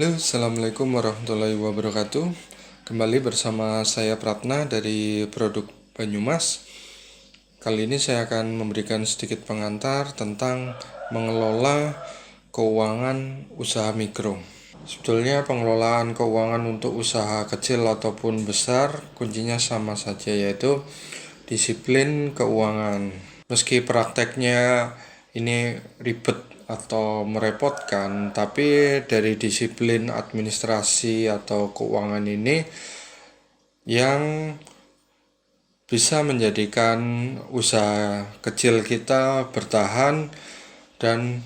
Halo, Assalamualaikum warahmatullahi wabarakatuh. Kembali bersama saya Pratna dari Produk Banyumas. Kali ini saya akan memberikan sedikit pengantar tentang mengelola keuangan usaha mikro. Sebetulnya pengelolaan keuangan untuk usaha kecil ataupun besar kuncinya sama saja, yaitu disiplin keuangan. Meski prakteknya ini ribet atau merepotkan, tapi dari disiplin administrasi atau keuangan ini yang bisa menjadikan usaha kecil kita bertahan dan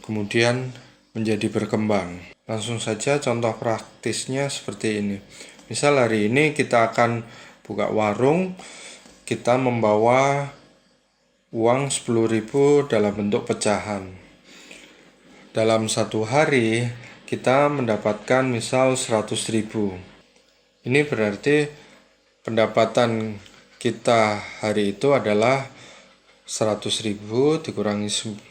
kemudian menjadi berkembang. Langsung saja contoh praktisnya seperti ini. Misal hari ini kita akan buka warung, kita membawa uang 10.000 dalam bentuk pecahan. Dalam satu hari kita mendapatkan misal 100.000. Ini berarti pendapatan kita hari itu adalah 100.000 dikurangi 10.000,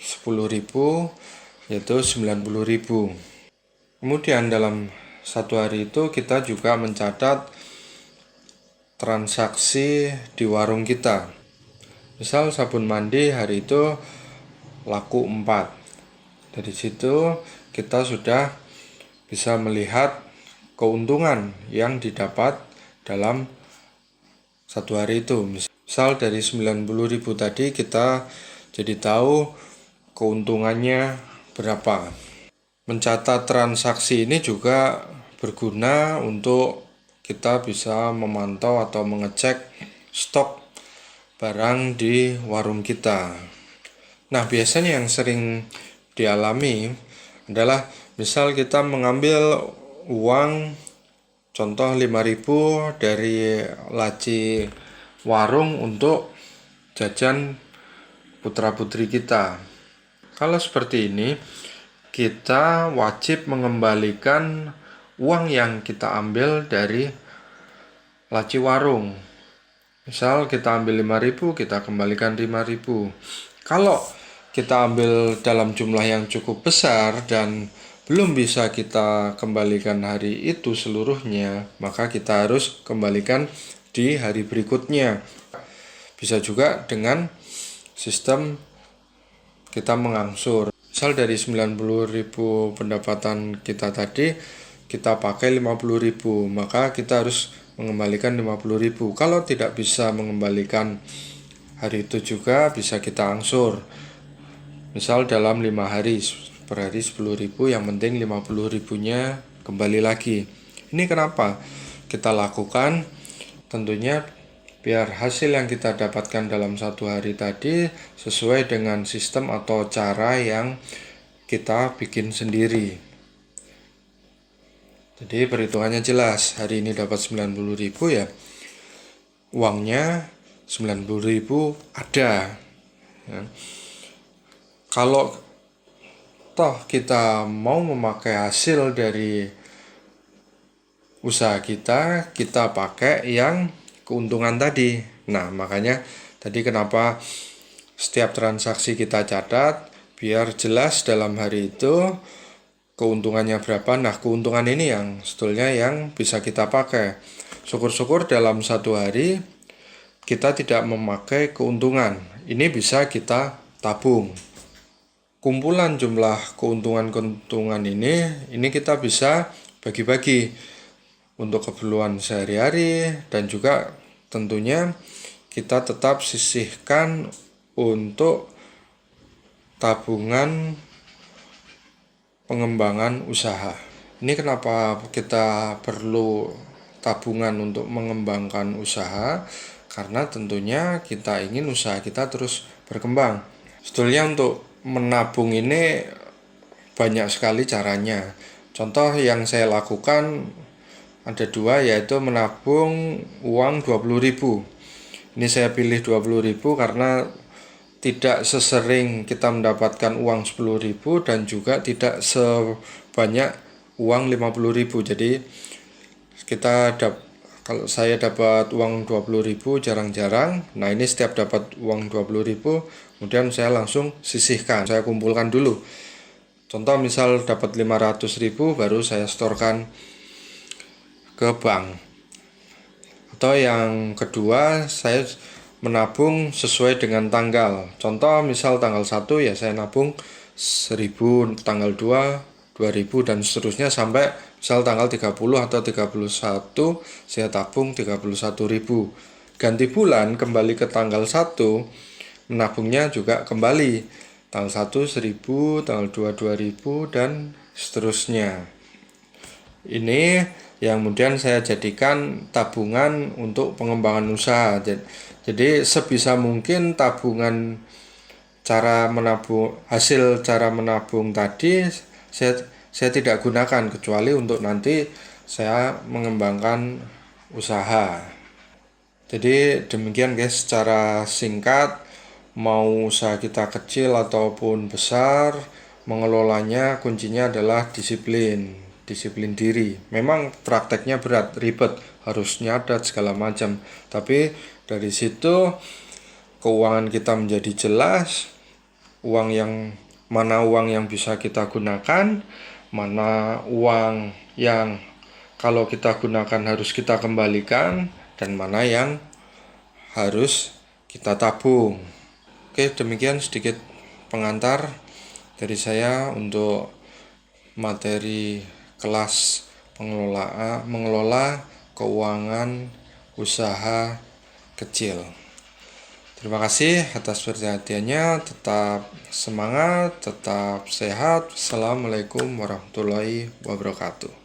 yaitu 90.000. Kemudian dalam satu hari itu kita juga mencatat transaksi di warung kita. Misal sabun mandi hari itu laku 4. Dari situ kita sudah bisa melihat keuntungan yang didapat dalam satu hari itu. Misal dari 90.000 tadi kita jadi tahu keuntungannya berapa. Mencatat transaksi ini juga berguna untuk kita bisa memantau atau mengecek stok barang di warung kita. Nah, biasanya yang sering dialami adalah misal kita mengambil uang contoh 5.000 dari laci warung untuk jajan putra-putri kita. Kalau seperti ini, kita wajib mengembalikan uang yang kita ambil dari laci warung. Misal kita ambil 5.000, kita kembalikan 5.000. Kalau kita ambil dalam jumlah yang cukup besar dan belum bisa kita kembalikan hari itu seluruhnya, maka kita harus kembalikan di hari berikutnya. Bisa juga dengan sistem kita mengangsur. Misal dari 90.000 pendapatan kita tadi, kita pakai 50.000, maka kita harus mengembalikan 50.000. Kalau tidak bisa mengembalikan hari itu juga bisa kita angsur. Misal dalam 5 hari, per hari 10.000, yang penting 50.000-nya kembali lagi. Ini kenapa kita lakukan? Tentunya biar hasil yang kita dapatkan dalam satu hari tadi sesuai dengan sistem atau cara yang kita bikin sendiri. Jadi perhitungannya jelas, hari ini dapat 90.000 ya, uangnya 90.000 ada ya. Kalau toh kita mau memakai hasil dari usaha kita, kita pakai yang keuntungan tadi. Nah, makanya tadi kenapa setiap transaksi kita catat biar jelas dalam hari itu keuntungannya berapa. Nah, keuntungan ini yang sebetulnya yang bisa kita pakai. Syukur-syukur dalam satu hari kita tidak memakai keuntungan. Ini bisa kita tabung. Kumpulan jumlah keuntungan-keuntungan ini kita bisa bagi-bagi untuk keperluan sehari-hari, dan juga tentunya kita tetap sisihkan untuk tabungan pengembangan usaha. Ini kenapa kita perlu tabungan untuk mengembangkan usaha? Karena tentunya kita ingin usaha kita terus berkembang. Sebetulnya untuk menabung ini banyak sekali caranya. Contoh yang saya lakukan ada 2, yaitu menabung uang 20.000. Ini saya pilih 20.000 karena tidak sesering kita mendapatkan uang 10.000 dan juga tidak sebanyak uang 50.000. Jadi kalau saya dapat uang 20.000 jarang-jarang. Nah, ini setiap dapat uang 20.000 kemudian saya langsung sisihkan. Saya kumpulkan dulu Contoh misal dapat 500.000 baru saya setorkan ke bank. Atau yang kedua, saya menabung sesuai dengan tanggal. Contoh misal tanggal 1 ya saya nabung 1.000, tanggal 2 2.000 dan seterusnya sampai misal tanggal 30 atau 31 saya tabung 31.000. Ganti bulan kembali ke tanggal 1 menabungnya juga kembali. Tanggal 1 1.000, tanggal 2 2.000 dan seterusnya. Ini yang kemudian saya jadikan tabungan untuk pengembangan usaha. Jadi sebisa mungkin tabungan hasil cara menabung tadi saya tidak gunakan kecuali untuk nanti saya mengembangkan usaha. Jadi demikian guys, secara singkat, mau usaha kita kecil ataupun besar, mengelolanya kuncinya adalah disiplin diri. Memang prakteknya berat, ribet, harus nyadat segala macam. Tapi dari situ keuangan kita menjadi jelas, mana uang yang bisa kita gunakan, mana uang yang kalau kita gunakan harus kita kembalikan, dan mana yang harus kita tabung. Oke, demikian sedikit pengantar dari saya untuk materi kelas mengelola keuangan usaha kecil. Terima kasih atas perhatiannya. Tetap semangat, tetap sehat. Assalamualaikum warahmatullahi wabarakatuh.